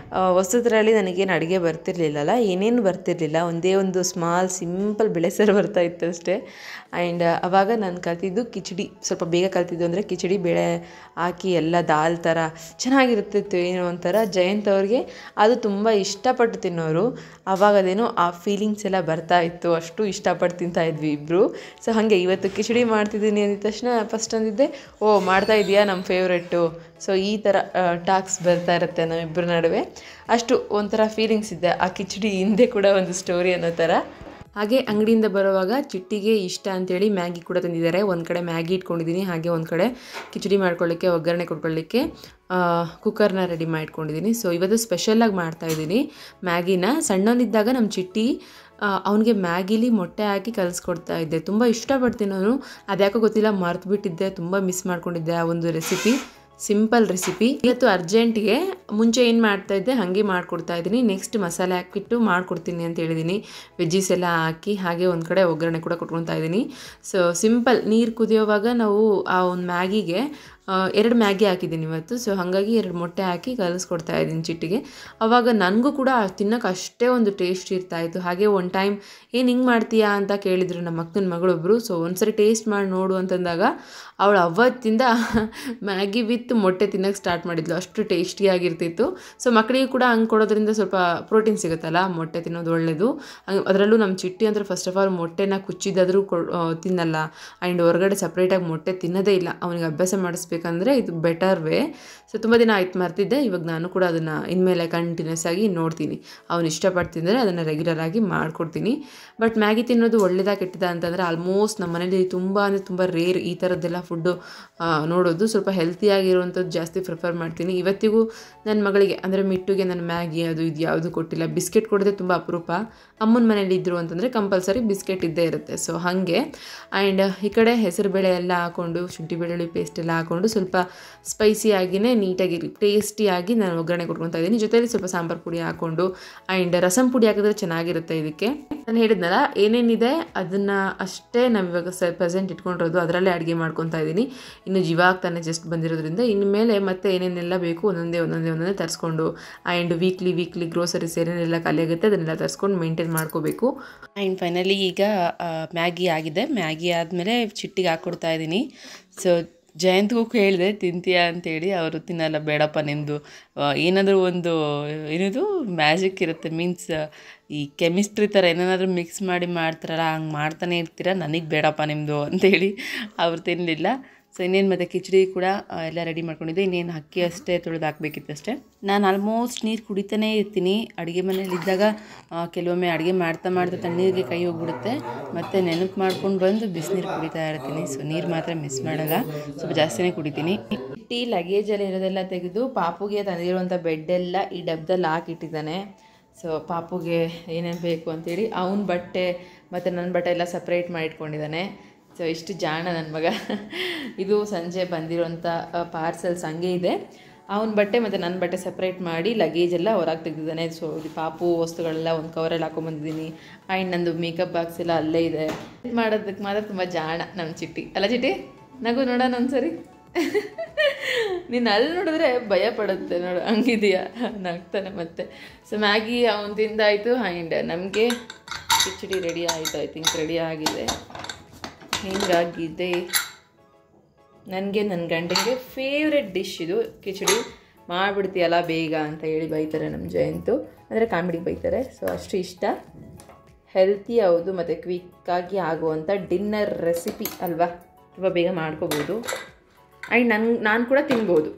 S1: ಹೊಸದ್ರಲ್ಲಿ ನನಗೇನು ಅಡುಗೆ ಬರ್ತಿರ್ಲಿಲ್ಲಲ್ಲ, ಏನೇನು ಬರ್ತಿರಲಿಲ್ಲ. ಒಂದೇ ಒಂದು ಸ್ಮಾಲ್ ಸಿಂಪಲ್ ಬೆಳೆಸರು ಬರ್ತಾಯಿತ್ತು ಅಷ್ಟೇ. ಆ್ಯಂಡ್ ಆವಾಗ ನಾನು ಕಲ್ತಿದ್ದು ಕಿಚಡಿ, ಸ್ವಲ್ಪ ಬೇಗ ಕಲ್ತಿದ್ದು ಅಂದರೆ ಕಿಚಡಿ ಬೇಳೆ ಹಾಕಿ ಎಲ್ಲ ದಾಲ್ ಥರ ಚೆನ್ನಾಗಿರ್ತಿತ್ತು. ಏನೋ ಒಂಥರ ಜಯಂತ್ ಅವ್ರಿಗೆ ಅದು ತುಂಬ ಇಷ್ಟಪಟ್ಟು ತಿನ್ನೋರು. ಆವಾಗ ಅದೇನೋ ಆ ಫೀಲಿಂಗ್ಸ್ ಎಲ್ಲ ಬರ್ತಾಯಿತ್ತು, ಅಷ್ಟು ಇಷ್ಟಪಟ್ಟು ತಿಂತಾಯಿದ್ವಿ ಇಬ್ಬರು. ಸೊ ಹಾಗೆ ಇವತ್ತು ಕಿಚಡಿ ಮಾಡ್ತಿದ್ದೀನಿ ಅಂದಿದ ತಕ್ಷಣ ಫಸ್ಟ್ ಅಂದಿದ್ದೆ, ಓ ಮಾಡ್ತಾಯಿದ್ದೀಯಾ, ನಮ್ಮ ಫೇವ್ರೆಟ್ಟು. ಸೊ ಈ ಥರ ಟಾಕ್ಸ್ ಬರ್ತಾ ಇರುತ್ತೆ ನಮ್ಮಿಬ್ಬರ ನಡುವೆ. ಅಷ್ಟು ಒಂಥರ ಫೀಲಿಂಗ್ಸ್ ಇದೆ. ಆ ಕಿಚಡಿ ಹಿಂದೆ ಕೂಡ ಒಂದು ಸ್ಟೋರಿ ಅನ್ನೋ ಥರ. ಹಾಗೆ ಅಂಗಡಿಯಿಂದ ಬರುವಾಗ ಚಿಟ್ಟಿಗೆ ಇಷ್ಟ ಅಂತೇಳಿ ಮ್ಯಾಗಿ ಕೂಡ ತಂದಿದ್ದಾರೆ. ಒಂದು ಕಡೆ ಮ್ಯಾಗಿ ಇಟ್ಕೊಂಡಿದ್ದೀನಿ, ಹಾಗೆ ಒಂದು ಕಡೆ ಕಿಚಡಿ ಮಾಡ್ಕೊಳ್ಳಿಕ್ಕೆ ಒಗ್ಗರಣೆ ಕೊಟ್ಕೊಳ್ಳಿಕ್ಕೆ ಕುಕ್ಕರ್ನ ರೆಡಿ ಮಾಡ್ಕೊಂಡಿದ್ದೀನಿ. ಸೊ ಇವತ್ತು ಸ್ಪೆಷಲಾಗಿ ಮಾಡ್ತಾಯಿದ್ದೀನಿ ಮ್ಯಾಗಿನ. ಸಣ್ಣವನಿದ್ದಾಗ ನಮ್ಮ ಚಿಟ್ಟಿ ಅವನಿಗೆ ಮ್ಯಾಗಿಲಿ ಮೊಟ್ಟೆ ಹಾಕಿ ಕಲಿಸ್ಕೊಡ್ತಾ ಇದ್ದೆ, ತುಂಬ ಇಷ್ಟಪಡ್ತೀನಿ ನಾನು. ಅದ್ಯಾಕೋ ಗೊತ್ತಿಲ್ಲ ಮರ್ತುಬಿಟ್ಟಿದ್ದೆ, ತುಂಬ ಮಿಸ್ ಮಾಡ್ಕೊಂಡಿದ್ದೆ ಆ ಒಂದು ರೆಸಿಪಿ. Simple recipe. ಇವತ್ತು ಅರ್ಜೆಂಟಿಗೆ ಮುಂಚೆ ಏನು ಮಾಡ್ತಾಯಿದ್ದೆ ಹಾಗೆ ಮಾಡಿಕೊಡ್ತಾ ಇದ್ದೀನಿ. ನೆಕ್ಸ್ಟ್ ಮಸಾಲೆ ಹಾಕಿಬಿಟ್ಟು ಮಾಡಿಕೊಡ್ತೀನಿ ಅಂತ ಹೇಳಿದ್ದೀನಿ. ವೆಜ್ಜೀಸ್ ಎಲ್ಲ ಹಾಕಿ ಹಾಗೆ ಒಂದು ಕಡೆ ಒಗ್ಗರಣೆ ಕೂಡ ಕೊಟ್ಕೊತಾ ಇದ್ದೀನಿ. ಸೊ ಸಿಂಪಲ್ ನೀರು ಕುದಿಯೋವಾಗ ನಾವು ಆ ಒಂದು ಮ್ಯಾಗಿಗೆ 2 ಮ್ಯಾಗಿ ಹಾಕಿದ್ದೀನಿ ಇವತ್ತು. ಸೊ ಹಾಗಾಗಿ 2 ಮೊಟ್ಟೆ ಹಾಕಿ ಕಲಿಸ್ಕೊಡ್ತಾ ಇದ್ದೀನಿ ಚಿಟ್ಟಿಗೆ. ಆವಾಗ ನನಗೂ ಕೂಡ ತಿನ್ನೋಕೆ ಅಷ್ಟೇ ಒಂದು ಟೇಸ್ಟ್ ಇರ್ತಾಯಿತ್ತು. ಹಾಗೆ ಒಂದು ಟೈಮ್ ಏನು ಹಿಂಗೆ ಮಾಡ್ತೀಯಾ ಅಂತ ಕೇಳಿದರು ನಮ್ಮ ಅಕ್ಕನ ಮಗಳೊಬ್ಬರು. ಸೊ ಒಂದ್ಸರಿ ಟೇಸ್ಟ್ ಮಾಡಿ ನೋಡು ಅಂತಂದಾಗ ಅವಳು ಅವತ್ತಿಂದ ಮ್ಯಾಗಿ ವಿತ್ ಮೊಟ್ಟೆ ತಿನ್ನೋಕ್ಕೆ ಸ್ಟಾರ್ಟ್ ಮಾಡಿದ್ಲು. ಅಷ್ಟು ಟೇಸ್ಟಿಯಾಗಿರ್ತಿತ್ತು. ಸೊ ಮಕ್ಕಳಿಗೆ ಕೂಡ ಹಂಗೆ ಕೊಡೋದ್ರಿಂದ ಸ್ವಲ್ಪ ಪ್ರೋಟೀನ್ ಸಿಗುತ್ತಲ್ಲ, ಮೊಟ್ಟೆ ತಿನ್ನೋದು ಒಳ್ಳೆಯದು. ಅದರಲ್ಲೂ ನಮ್ಮ ಚಿಟ್ಟಿ ಅಂದರೆ ಫಸ್ಟ್ ಆಫ್ ಆಲ್ ಮೊಟ್ಟೆನ ಕುಚ್ಚಿದಾದರೂ ತಿನ್ನಲ್ಲ. ಆ್ಯಂಡ್ ಹೊರಗಡೆ ಸಪ್ರೇಟಾಗಿ ಮೊಟ್ಟೆ ತಿನ್ನೋದೇ ಇಲ್ಲ. ಅವನಿಗೆ ಅಭ್ಯಾಸ ಮಾಡಿಸ್ಬೇಕಂದ್ರೆ ಇದು ಬೆಟರ್ ವೇ. ಸೊ ತುಂಬ ದಿನ ಆಯ್ತು ಮರ್ತಿದ್ದೆ. ಇವಾಗ ನಾನು ಕೂಡ ಅದನ್ನು ಇನ್ಮೇಲೆ ಕಂಟಿನ್ಯೂಸ್ ಆಗಿ ನೋಡ್ತೀನಿ. ಅವನು ಇಷ್ಟಪಡ್ತಿದ್ದರೆ ಅದನ್ನು ರೆಗ್ಯುಲರ್ ಆಗಿ ಮಾಡಿಕೊಡ್ತೀನಿ. ಬಟ್ ಮ್ಯಾಗಿ ತಿನ್ನೋದು ಒಳ್ಳೆಯದಾ ಕೆಟ್ಟದ ಅಂತಂದರೆ ಆಲ್ಮೋಸ್ಟ್ ನಮ್ಮ ಮನೇಲಿ ತುಂಬ ಅಂದರೆ ತುಂಬ ರೇರ್ ಈ ಥರದ್ದೆಲ್ಲ ಫುಡ್ಡು ನೋಡೋದು. ಸ್ವಲ್ಪ ಹೆಲ್ತಿಯಾಗಿರುವಂಥದ್ದು ಜಾಸ್ತಿ ಪ್ರಿಫರ್ ಮಾಡ್ತೀನಿ. ಇವತ್ತಿಗೂ ನನ್ನ ಮಗಳಿಗೆ ಅಂದರೆ ಮಿಟ್ಟುಗೆ ನಾನು ಮ್ಯಾಗಿ ಅದು ಇದು ಯಾವುದು ಕೊಟ್ಟಿಲ್ಲ. ಬಿಸ್ಕೆಟ್ ಕೊಡೋದೇ ತುಂಬ ಅಪರೂಪ. ಅಮ್ಮನ ಮನೇಲಿ ಇದ್ದರು ಅಂತಂದರೆ ಕಂಪಲ್ಸರಿ ಬಿಸ್ಕೆಟ್ ಇದ್ದೇ ಇರುತ್ತೆ. ಸೊ ಹಾಗೆ ಆ್ಯಂಡ್ ಈ ಕಡೆ ಹೆಸರುಬೇಳೆ ಎಲ್ಲ ಹಾಕ್ಕೊಂಡು ಶುಂಠಿ ಬೆಳ್ಳುಳ್ಳಿ ಪೇಸ್ಟ್ ಎಲ್ಲ ಹಾಕ್ಕೊಂಡು ಸ್ವಲ್ಪ ಸ್ಪೈಸಿಯಾಗಿಯೇ ನೀಟಾಗಿ ಟೇಸ್ಟಿಯಾಗಿ ನಾನು ಒಗ್ಗರಣೆ ಕೊಟ್ಕೊತಾ ಇದ್ದೀನಿ. ಜೊತೆಯಲ್ಲಿ ಸ್ವಲ್ಪ ಸಾಂಬಾರು ಪುಡಿ ಹಾಕ್ಕೊಂಡು ಆ್ಯಂಡ್ ರಸಂ ಪುಡಿ ಹಾಕಿದ್ರೆ ಚೆನ್ನಾಗಿರುತ್ತೆ ಇದಕ್ಕೆ. ನಾನು ಹೇಳಿದ್ನಲ್ಲ ಏನೇನಿದೆ ಅದನ್ನು ಅಷ್ಟೇ ನಾವು ಇವಾಗ ಪ್ರೆಸೆಂಟ್ ಇಟ್ಕೊಂಡಿರೋದು, ಅದರಲ್ಲೇ ಅಡುಗೆ ಮಾಡ್ಕೊತಾ ಇದ್ದೀನಿ. ಇನ್ನು ಜೀವಾಗ ತಾನೇ ಜಸ್ಟ್ ಬಂದಿರೋದ್ರಿಂದ ಇನ್ಮೇಲೆ ಮತ್ತೆ ಏನೇನೆಲ್ಲ ಬೇಕು ಒಂದೊಂದೇ ತರಿಸ್ಕೊಂಡು ಆ್ಯಂಡ್ ವೀಕ್ಲಿ ಗ್ರೋಸರೀಸ್ ಏನೇನೆಲ್ಲ ಖಾಲಿ ಆಗುತ್ತೆ ಅದನ್ನೆಲ್ಲ ತರಿಸ್ಕೊಂಡು ಮೇಂಟೈನ್ ಮಾಡ್ಕೋಬೇಕು. ಆ್ಯಂಡ್ ಫೈನಲಿ ಈಗ ಮ್ಯಾಗಿ ಆಗಿದೆ. ಮ್ಯಾಗಿ ಆದಮೇಲೆ ಚಿಟ್ಟಿಗೆ ಹಾಕ್ಕೊಡ್ತಾ ಇದ್ದೀನಿ. ಸೊ ಜಯಂತ್ಗೂ ಕೇಳಿದೆ ತಿಂತೀಯಾ ಅಂತೇಳಿ. ಅವರು ತಿನ್ನಲ್ಲ, ಬೇಡಪ್ಪ ನಿಮ್ಮದು ಏನಾದರೂ ಒಂದು ಏನದು ಮ್ಯಾಜಿಕ್ ಇರುತ್ತೆ, ಮೀನ್ಸ್ ಈ ಕೆಮಿಸ್ಟ್ರಿ ಥರ ಏನೇನಾದರೂ ಮಿಕ್ಸ್ ಮಾಡಿ ಮಾಡ್ತಾರಲ್ಲ ಹಂಗೆ ಮಾಡ್ತಾನೆ ಇರ್ತೀರ, ನನಗೆ ಬೇಡಪ್ಪ ನಿಮ್ಮದು ಅಂತೇಳಿ ಅವ್ರು ತಿನ್ನಲಿಲ್ಲ. ಸೊ ಇನ್ನೇನು ಮತ್ತು ಕಿಚಡಿ ಕೂಡ ಎಲ್ಲ ರೆಡಿ ಮಾಡ್ಕೊಂಡಿದ್ದೆ. ಇನ್ನೇನು ಅಕ್ಕಿ ಅಷ್ಟೇ ತೊಳೆದು ಹಾಕಬೇಕಿತ್ತು ಅಷ್ಟೇ. ನಾನು ಆಲ್ಮೋಸ್ಟ್ ನೀರು ಕುಡಿತಾನೇ ಇರ್ತೀನಿ. ಅಡುಗೆ ಮನೇಲಿದ್ದಾಗ ಕೆಲವೊಮ್ಮೆ ಅಡುಗೆ ಮಾಡ್ತಾ ತಣ್ಣೀರಿಗೆ ಕೈ ಹೋಗ್ಬಿಡುತ್ತೆ. ಮತ್ತು ನೆನಪು ಮಾಡ್ಕೊಂಡು ಬಂದು ಬಿಸಿನೀರು ಕುಡಿತಾ ಇರ್ತೀನಿ. ಸೊ ನೀರು ಮಾತ್ರ ಮಿಸ್ ಮಾಡಲ್ಲ, ಸ್ವಲ್ಪ ಜಾಸ್ತಿನೇ ಕುಡಿತೀನಿ. ಟೀ ಲಗೇಜಲ್ಲಿ ಇರೋದೆಲ್ಲ ತೆಗೆದು ಪಾಪುಗೆ ತಂದಿರುವಂಥ ಬೆಡ್ಡೆಲ್ಲ ಈ ಡಬ್ಬದಲ್ಲಿ ಹಾಕಿಟ್ಟಿದ್ದಾನೆ. ಸೊ ಪಾಪುಗೆ ಏನೇನು ಬೇಕು ಅಂತೇಳಿ ಅವನ ಬಟ್ಟೆ ಮತ್ತು ನನ್ನ ಬಟ್ಟೆ ಎಲ್ಲ ಸಪ್ರೇಟ್ ಮಾಡಿಟ್ಕೊಂಡಿದ್ದಾನೆ. ಸೊ ಇಷ್ಟು ಜಾಣ ನನ್ನ ಮಗ. ಇದು ಸಂಜೆ ಬಂದಿರೋಂಥ ಪಾರ್ಸೆಲ್ಸ್ ಹಂಗೆ ಇದೆ. ಅವನ ಬಟ್ಟೆ ಮತ್ತು ನನ್ನ ಬಟ್ಟೆ ಸಪ್ರೇಟ್ ಮಾಡಿ ಲಗೇಜೆಲ್ಲ ಹೊರಗೆ ತೆಗೆದಿದ್ದಾನೆ. ಸೊ ಇದು ಪಾಪು ವಸ್ತುಗಳೆಲ್ಲ ಒಂದು ಕವರಲ್ಲಿ ಹಾಕೊಂಬಂದಿದ್ದೀನಿ. ಆ್ಯಂಡ್ ನಂದು ಮೇಕಪ್ ಬಾಕ್ಸ್ ಎಲ್ಲ ಅಲ್ಲೇ ಇದೆ. ಮಾಡೋದಕ್ಕೆ ಮಾತ್ರ ತುಂಬ ಜಾಣ ನಮ್ಮ ಚಿಟ್ಟಿ. ಅಲ್ಲ ಚಿಟ್ಟಿ, ನಗು ನೋಡೋಣ ಒಂದ್ಸರಿ. ನೀನು ಅಲ್ಲಿ ನೋಡಿದ್ರೆ ಭಯ ಪಡುತ್ತೆ ನೋಡು, ಹಂಗಿದೆಯಾ ನಗ್ತಾನೆ ಮತ್ತೆ. ಸೊ ಮ್ಯಾಗಿ ಅವನು ತಿಂದಾಯಿತು. ಆ್ಯಂಡ್ ನಮಗೆ ಕಿಚಡಿ ರೆಡಿ ಆಯಿತು. ಐ ಥಿಂಕ್ ರೆಡಿ ಆಗಿದೆ. ಹೆಂಗಾಗಿದೆ ನನಗೆ ನನ್ನ ಗಂಡನಿಗೆ ಫೇವ್ರೆಟ್ ಡಿಶ್ ಇದು ಕಿಚಡಿ. ಮಾಡಿಬಿಡ್ತೀಯಲ್ಲ ಬೇಗ ಅಂತ ಹೇಳಿ ಬೈತಾರೆ ನಮ್ಮ ಜಯಂತು, ಅಂದರೆ ಕಾಮಿಡಿ ಬೈತಾರೆ. ಸೊ ಅಷ್ಟು ಇಷ್ಟ. ಹೆಲ್ತಿ ಹೌದು ಮತ್ತು ಕ್ವಿಕ್ಕಾಗಿ ಆಗುವಂಥ ಡಿನ್ನರ್ ರೆಸಿಪಿ ಅಲ್ವಾ, ತುಂಬ ಬೇಗ ಮಾಡ್ಕೋಬೋದು. ಆ್ಯಂಡ್ ನಾನು ಕೂಡ ತಿನ್ಬೋದು.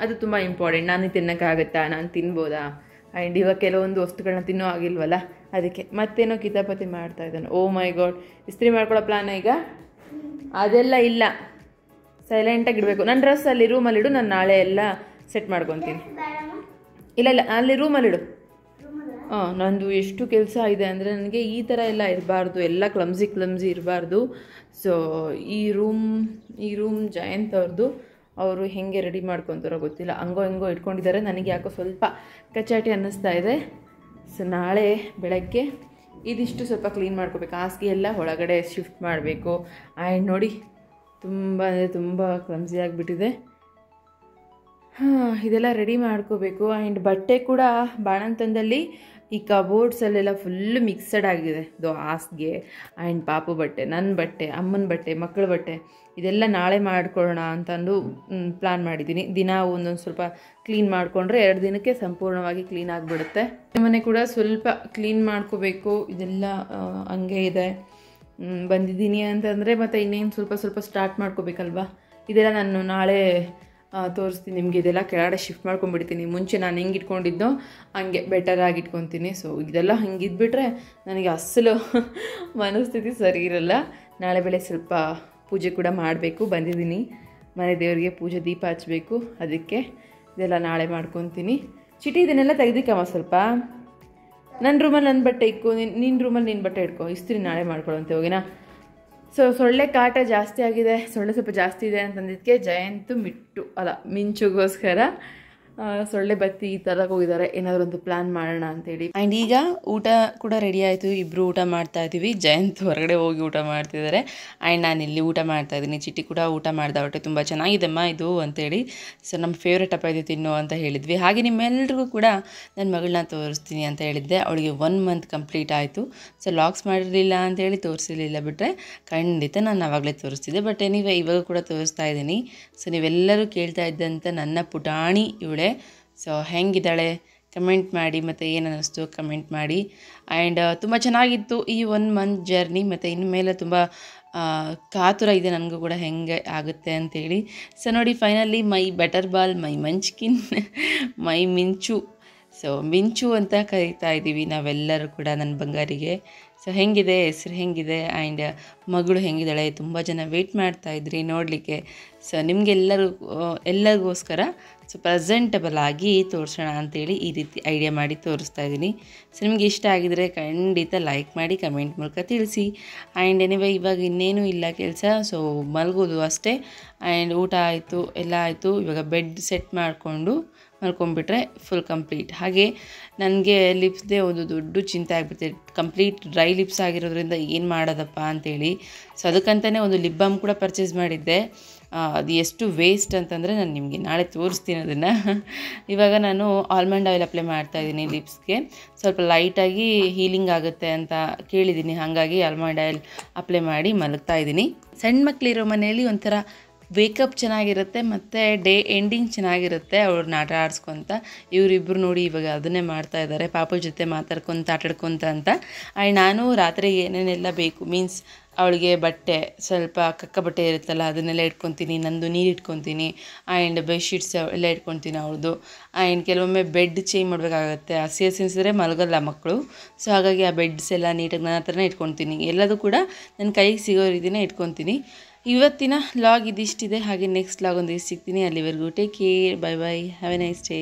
S1: ಅದು ತುಂಬ ಇಂಪಾರ್ಟೆಂಟ್. ನಾನು ತಿನ್ನೋಕ್ಕಾಗತ್ತಾ, ನಾನು ತಿನ್ಬೋದಾ. ಆ್ಯಂಡ್ ಇವಾಗ ಕೆಲವೊಂದು ವಸ್ತುಗಳನ್ನ ತಿನ್ನೋ ಆಗಿಲ್ವಲ್ಲ, ಅದಕ್ಕೆ ಮತ್ತೇನೋ ಕಿತಾಪತಿ ಮಾಡ್ತಾ ಇದ್ದಾನೆ. ಓ ಮೈ ಗಾಡ್, ಇಸ್ತ್ರಿ ಮಾಡ್ಕೊಳ್ಳೋ ಪ್ಲಾನ್ ಈಗ? ಅದೆಲ್ಲ ಇಲ್ಲ, ಸೈಲೆಂಟಾಗಿ ಇಡಬೇಕು. ನನ್ನ ಡ್ರೆಸ್ ಅಲ್ಲಿ ರೂಮಲ್ಲಿಡು, ನಾನು ನಾಳೆ ಎಲ್ಲ ಸೆಟ್ ಮಾಡ್ಕೊತೀನಿ. ಇಲ್ಲ ಅಲ್ಲಿ ರೂಮಲ್ಲಿಡು. ನಂದು ಎಷ್ಟು ಕೆಲಸ ಇದೆ ಅಂದರೆ ನನಗೆ ಈ ಥರ ಎಲ್ಲ ಇರಬಾರ್ದು, ಎಲ್ಲ ಕ್ಲಮ್ಸಿ ಇರಬಾರ್ದು. ಸೊ ಈ ರೂಮ್ ಜಯಂತ್ ಅವ್ರದ್ದು. ಅವರು ಹೇಗೆ ರೆಡಿ ಮಾಡ್ಕೊತಾರೋ ಗೊತ್ತಿಲ್ಲ, ಹಂಗೋ ಇಟ್ಕೊಂಡಿದ್ದಾರೆ. ನನಗೆ ಯಾಕೋ ಸ್ವಲ್ಪ ಕಚಾಟಿ ಅನ್ನಿಸ್ತಾ ಇದೆ. ಸೊ ನಾಳೆ ಬೆಳಗ್ಗೆ ಇದಿಷ್ಟು ಸ್ವಲ್ಪ ಕ್ಲೀನ್ ಮಾಡ್ಕೋಬೇಕು. ಹಾಸಿಗೆ ಎಲ್ಲ ಒಳಗಡೆ ಶಿಫ್ಟ್ ಮಾಡಬೇಕು. ಆ್ಯಂಡ್ ನೋಡಿ ತುಂಬ ಅಂದರೆ ತುಂಬ ಕ್ಲಮ್ಸಿ ಆಗಿಬಿಟ್ಟಿದೆ. ಇದೆಲ್ಲ ರೆಡಿ ಮಾಡ್ಕೋಬೇಕು. ಆ್ಯಂಡ್ ಬಟ್ಟೆ ಕೂಡ ಬಾಣಂತನದಲ್ಲಿ ಈ ಕಬೋರ್ಡ್ಸಲ್ಲೆಲ್ಲ ಫುಲ್ಲು ಮಿಕ್ಸಡ್ ಆಗಿದೆ. ಇದು ಹಾಸಿಗೆ ಆ್ಯಂಡ್ ಪಾಪು ಬಟ್ಟೆ, ನನ್ನ ಬಟ್ಟೆ, ಅಮ್ಮನ ಬಟ್ಟೆ, ಮಕ್ಕಳ ಬಟ್ಟೆ, ಇದೆಲ್ಲ ನಾಳೆ ಮಾಡ್ಕೊಳ್ಳೋಣ ಅಂತಂದು ಪ್ಲ್ಯಾನ್ ಮಾಡಿದ್ದೀನಿ. ದಿನ ಒಂದೊಂದು ಸ್ವಲ್ಪ ಕ್ಲೀನ್ ಮಾಡಿಕೊಂಡ್ರೆ 2 ದಿನಕ್ಕೆ ಸಂಪೂರ್ಣವಾಗಿ ಕ್ಲೀನ್ ಆಗಿಬಿಡುತ್ತೆ. ಮನೆ ಕೂಡ ಸ್ವಲ್ಪ ಕ್ಲೀನ್ ಮಾಡ್ಕೋಬೇಕು. ಇದೆಲ್ಲ ಹಂಗೆ ಇದೆ. ಬಂದಿದ್ದೀನಿ ಅಂತಂದರೆ ಮತ್ತು ಇನ್ನೇನು ಸ್ವಲ್ಪ ಸ್ಟಾರ್ಟ್ ಮಾಡ್ಕೋಬೇಕಲ್ವ. ಇದೆಲ್ಲ ನಾನು ನಾಳೆ ತೋರಿಸ್ತೀನಿ ನಿಮಗೆ. ಇದೆಲ್ಲ ಕೆಳಗಡೆ ಶಿಫ್ಟ್ ಮಾಡ್ಕೊಂಡ್ಬಿಡ್ತೀನಿ. ಮುಂಚೆ ನಾನು ಹೆಂಗೆ ಇಟ್ಕೊಂಡಿದ್ದೋ ಹಂಗೆ ಬೆಟರಾಗಿ ಇಟ್ಕೊತೀನಿ. ಸೊ ಇದೆಲ್ಲ ಹಂಗೆ ಇದ್ಬಿಟ್ರೆ ನನಗೆ ಅಸಲು ಮನಸ್ಥಿತಿ ಸರಿ ಇರಲ್ಲ. ನಾಳೆ ಬೆಳಗ್ಗೆ ಸ್ವಲ್ಪ ಪೂಜೆ ಕೂಡ ಮಾಡಬೇಕು. ಬಂದಿದ್ದೀನಿ, ಮನೆ ದೇವರಿಗೆ ಪೂಜೆ ದೀಪ ಹಚ್ಚಬೇಕು. ಅದಕ್ಕೆ ಇದೆಲ್ಲ ನಾಳೆ ಮಾಡ್ಕೊತೀನಿ. ಚಿಟಿ ಇದನ್ನೆಲ್ಲ ತೆಗೆದಿಕ್ಕಮ್ಮ ಸ್ವಲ್ಪ. ನನ್ನ ರೂಮಲ್ಲಿ ನನ್ನ ಬಟ್ಟೆ ಇಕ್ಕು, ನಿನ್ನ ರೂಮಲ್ಲಿ ನಿನ್ನ ಬಟ್ಟೆ ಇಟ್ಕೊ. ಇಸ್ತ್ರಿ ನಾಳೆ ಮಾಡ್ಕೊಳ್ಳೋಂತೆ ಹೋಗಿನಾ. ಸೊ ಸೊಳ್ಳೆ ಕಾಟ ಜಾಸ್ತಿ ಆಗಿದೆ, ಸೊಳ್ಳೆ ಸ್ವಲ್ಪ ಜಾಸ್ತಿ ಇದೆ ಅಂತಂದಿದ್ದಕ್ಕೆ ಜಯಂತು ಮಿಂಚುಗೋಸ್ಕರ ಸೊಳ್ಳೆ ಬತ್ತಿ ತರಕ್ಕೆ ಹೋಗಿದ್ದಾರೆ. ಏನಾದರೂ ಒಂದು ಪ್ಲ್ಯಾನ್ ಮಾಡೋಣ ಅಂತೇಳಿ. ಆ್ಯಂಡ್ ಈಗ ಊಟ ಕೂಡ ರೆಡಿ ಆಯಿತು, ಇಬ್ಬರು ಊಟ ಮಾಡ್ತಾ ಇದ್ದೀವಿ. ಜಯಂತ್ ಹೊರಗಡೆ ಹೋಗಿ ಊಟ ಮಾಡ್ತಿದ್ದಾರೆ ಆ್ಯಂಡ್ ನಾನು ಇಲ್ಲಿ ಊಟ ಮಾಡ್ತಾ ಇದ್ದೀನಿ. ಚಿಟ್ಟಿ ಕೂಡ ಊಟ ಮಾಡ್ದ ಹೊಟ್ಟೆ ತುಂಬ ಚೆನ್ನಾಗಿದೆಮ್ಮ ಇದು ಅಂತೇಳಿ. ಸೊ ನಮ್ಮ ಫೇವ್ರೆಟ್ ಅಪ್ಪ ಇದು ತಿನ್ನು ಅಂತ ಹೇಳಿದ್ವಿ. ಹಾಗೆ ನಿಮ್ಮೆಲ್ರಿಗೂ ಕೂಡ ನನ್ನ ಮಗಳನ್ನ ತೋರಿಸ್ತೀನಿ ಅಂತ ಹೇಳಿದ್ದೆ. ಅವಳಿಗೆ 1 ಮಂತ್ ಕಂಪ್ಲೀಟ್ ಆಯಿತು. ಸೊ ಲಾಗ್ಸ್ ಮಾಡಿರಲಿಲ್ಲ ಅಂತೇಳಿ ತೋರಿಸಿರಲಿಲ್ಲ, ಬಿಟ್ಟರೆ ಖಂಡಿತ ನಾನು ಆವಾಗಲೇ ತೋರಿಸ್ತಿದ್ದೆ. ಬಟ್ ಎನಿವೆ ಇವಾಗ ಕೂಡ ತೋರಿಸ್ತಾ ಇದ್ದೀನಿ. ಸೊ ನೀವೆಲ್ಲರೂ ಕೇಳ್ತಾ ಇದ್ದಂಥ ನನ್ನ ಪುಟಾಣಿ ಇವಳೆ. ಸೊ ಹೆಂಗಿದ್ದಾಳೆ ಕಮೆಂಟ್ ಮಾಡಿ, ಮತ್ತು ಏನು ಅನ್ನಿಸ್ತು ಕಮೆಂಟ್ ಮಾಡಿ. ಆ್ಯಂಡ್ ತುಂಬ ಚೆನ್ನಾಗಿತ್ತು ಈ 1 ಮಂತ್ ಜರ್ನಿ. ಮತ್ತು ಇನ್ಮೇಲೆ ತುಂಬ ಕಾತುರ ಇದೆ ನನಗೂ ಕೂಡ ಹೆಂಗೆ ಆಗುತ್ತೆ ಅಂಥೇಳಿ. ಸೊ ನೋಡಿ ಫೈನಲಿ ಮೈ ಬಟರ್ ಬಾಲ್, ಮೈ ಮಂಚ್ಕಿನ್, ಮೈ ಮಿಂಚು. ಸೊ ಮಿಂಚು ಅಂತ ಕರೀತಾ ಇದ್ದೀವಿ ನಾವೆಲ್ಲರೂ ಕೂಡ ನನ್ನ ಬಂಗಾರಿಗೆ. ಸೊ ಹೆಂಗಿದೆ, ಹೆಸ್ರು ಹೆಂಗಿದೆ, ಆ್ಯಂಡ್ ಮಗಳು ಹೆಂಗಿದ್ದಾಳೆ, ತುಂಬ ಜನ ವೆಯ್ಟ್ ಮಾಡ್ತಾಯಿದ್ರಿ ನೋಡಲಿಕ್ಕೆ. ಸೊ ಎಲ್ಲರಿಗೋಸ್ಕರ ಸೊ ಪ್ರೆಸೆಂಟಬಲ್ ಆಗಿ ತೋರಿಸೋಣ ಅಂಥೇಳಿ ಈ ರೀತಿ ಐಡಿಯಾ ಮಾಡಿ ತೋರಿಸ್ತಾ ಇದ್ದೀನಿ. ಸೊ ನಿಮಗೆ ಇಷ್ಟ ಆಗಿದರೆ ಖಂಡಿತ ಲೈಕ್ ಮಾಡಿ ಕಮೆಂಟ್ ಮೂಲಕ ತಿಳಿಸಿ. ಆ್ಯಂಡ್ ಎನಿವೆ ಇವಾಗ ಇನ್ನೇನು ಇಲ್ಲ ಕೆಲಸ, ಸೊ ಮಲಗೋದು ಅಷ್ಟೇ. ಆ್ಯಂಡ್ ಊಟ ಆಯಿತು, ಎಲ್ಲ ಆಯಿತು. ಇವಾಗ ಬೆಡ್ ಸೆಟ್ ಮಾಡಿಕೊಂಡು ಮಲ್ಕೊಂಡ್ಬಿಟ್ರೆ ಫುಲ್ ಕಂಪ್ಲೀಟ್. ಹಾಗೆ ನನಗೆ ಲಿಪ್ಸ್ದೇ ಒಂದು ದೊಡ್ಡ ಚಿಂತೆ ಆಗಿಬಿಡ್ತದೆ. ಕಂಪ್ಲೀಟ್ ಡ್ರೈ ಲಿಪ್ಸ್ ಆಗಿರೋದ್ರಿಂದ ಏನು ಮಾಡೋದಪ್ಪ ಅಂಥೇಳಿ. ಸೊ ಅದಕ್ಕಂತಲೇ ಒಂದು ಲಿಪ್ ಬಾಮ್ ಕೂಡ ಪರ್ಚೇಸ್ ಮಾಡಿದ್ದೆ. ಅದು ಎಷ್ಟು ವೇಸ್ಟ್ ಅಂತಂದರೆ ನಾನು ನಿಮಗೆ ನಾಳೆ ತೋರಿಸ್ತೀನಿ ಅದನ್ನು. ಇವಾಗ ನಾನು ಆಲ್ಮಂಡ್ ಆಯಿಲ್ ಅಪ್ಲೈ ಮಾಡ್ತಾಯಿದ್ದೀನಿ ಲಿಪ್ಸ್ಗೆ. ಸ್ವಲ್ಪ ಲೈಟಾಗಿ ಹೀಲಿಂಗ್ ಆಗುತ್ತೆ ಅಂತ ಕೇಳಿದ್ದೀನಿ, ಹಾಗಾಗಿ ಆಲ್ಮಂಡ್ ಆಯಿಲ್ ಅಪ್ಲೈ ಮಾಡಿ ಮಲಗ್ತಾ ಇದ್ದೀನಿ. ಸಣ್ಣ ಮಕ್ಕಳಿರೋ ಮನೆಯಲ್ಲಿ ಒಂಥರ ವೇಕಪ್ ಚೆನ್ನಾಗಿರುತ್ತೆ ಮತ್ತು ಡೇ ಎಂಡಿಂಗ್ ಚೆನ್ನಾಗಿರುತ್ತೆ. ಅವ್ರನ್ನ ಆಟ ಆಡಿಸ್ಕೊತ ಇವರಿಬ್ಬರು ನೋಡಿ ಇವಾಗ ಅದನ್ನೇ ಮಾಡ್ತಾ ಇದ್ದಾರೆ, ಪಾಪು ಜೊತೆ ಮಾತಾಡ್ಕೊತ ಆಟಾಡ್ಕೊತ ಅಂತ. ಆ್ಯಂಡ್ ನಾನು ರಾತ್ರಿ ಏನೇನೆಲ್ಲ ಬೇಕು ಮೀನ್ಸ್ ಅವಳಿಗೆ ಬಟ್ಟೆ ಸ್ವಲ್ಪ ಕಕ್ಕ ಬಟ್ಟೆ ಇರುತ್ತಲ್ಲ ಅದನ್ನೆಲ್ಲ ಇಟ್ಕೊತೀನಿ, ನಂದು ನೀರು ಇಟ್ಕೊತೀನಿ. ಆ್ಯಂಡ್ ಬೆಡ್ಶೀಟ್ಸ್ ಎಲ್ಲ ಇಟ್ಕೊತೀನಿ ಅವಳದು. ಆ್ಯಂಡ್ ಕೆಲವೊಮ್ಮೆ ಬೆಡ್ ಚೇಂಜ್ ಮಾಡಬೇಕಾಗತ್ತೆ, ಹಸಿ ಅನಿಸಿದ್ರೆ ಮಲಗಲ್ಲ ಮಕ್ಕಳು. ಸೊ ಹಾಗಾಗಿ ಆ ಬೆಡ್ಸ್ ಎಲ್ಲ ನೀಟಾಗಿ ನನ್ನ ಹತ್ರನೇ ಇಟ್ಕೊತೀನಿ. ಎಲ್ಲದೂ ಕೂಡ ನನ್ನ ಕೈಗೆ ಸಿಗೋ ರೀತಿನೇ ಇಟ್ಕೊತೀನಿ. ಇವತ್ತಿನ ಲಾಗ್ ಇದಿಷ್ಟಿದೆ. ಹಾಗೆ ನೆಕ್ಸ್ಟ್ ಲಾಗ್ ಒಂದು ಸಿಗ್ತೀನಿ. ಅಲ್ಲಿವರೆಗೂ take care, bye bye, have A nice day.